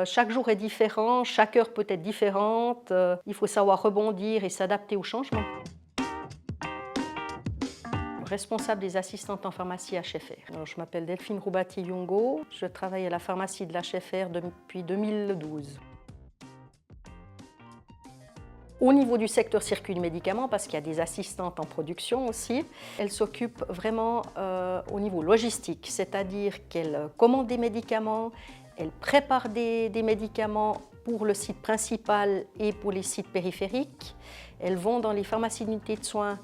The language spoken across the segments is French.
chaque jour est différent, chaque heure peut être différente. Il faut savoir rebondir et s'adapter aux changements. Responsable des assistantes en pharmacie HFR. Alors, je m'appelle Delphine Roubati-Yungo, je travaille à la pharmacie de l'HFR depuis 2012. Au niveau du secteur circuit de médicaments, parce qu'il y a des assistantes en production aussi, elles s'occupent vraiment au niveau logistique, c'est-à-dire qu'elles commandent des médicaments, elles préparent des médicaments pour le site principal et pour les sites périphériques. Elles vont dans les pharmacies d'unités de soins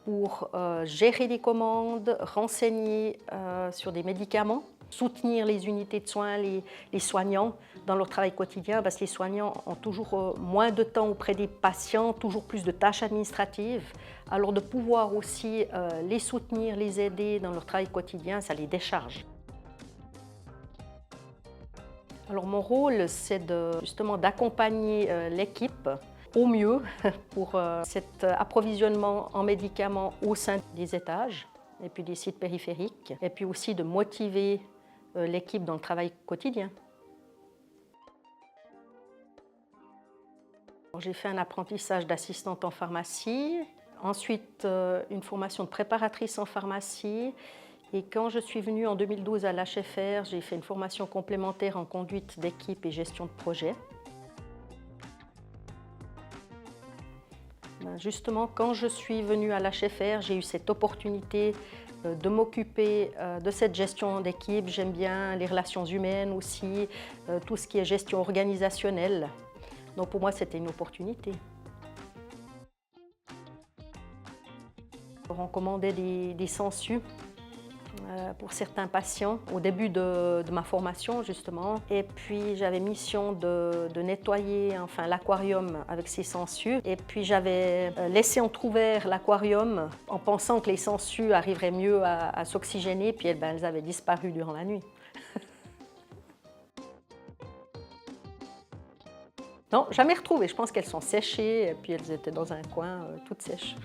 pour gérer les commandes, renseigner sur des médicaments, soutenir les unités de soins, les soignants dans leur travail quotidien, parce que les soignants ont toujours moins de temps auprès des patients, toujours plus de tâches administratives. Alors de pouvoir aussi les soutenir, les aider dans leur travail quotidien, ça les décharge. Alors mon rôle, c'est justement d'accompagner l'équipe au mieux pour cet approvisionnement en médicaments au sein des étages et puis des sites périphériques, et puis aussi de motiver l'équipe dans le travail quotidien. J'ai fait un apprentissage d'assistante en pharmacie, ensuite une formation de préparatrice en pharmacie, et quand je suis venue en 2012 à l'HFR, j'ai fait une formation complémentaire en conduite d'équipe et gestion de projet. Justement, quand je suis venue à l'HFR, j'ai eu cette opportunité de m'occuper de cette gestion d'équipe. J'aime bien les relations humaines aussi, tout ce qui est gestion organisationnelle. Donc pour moi, c'était une opportunité. On commandait des sangsues pour certains patients au début de ma formation justement, et puis j'avais mission de nettoyer enfin l'aquarium avec ces sangsues, et puis j'avais laissé entrouvert l'aquarium en pensant que les sangsues arriveraient mieux à s'oxygéner, puis elles avaient disparu durant la nuit. Non, jamais retrouvées. Je pense qu'elles sont séchées et puis elles étaient dans un coin toutes sèches.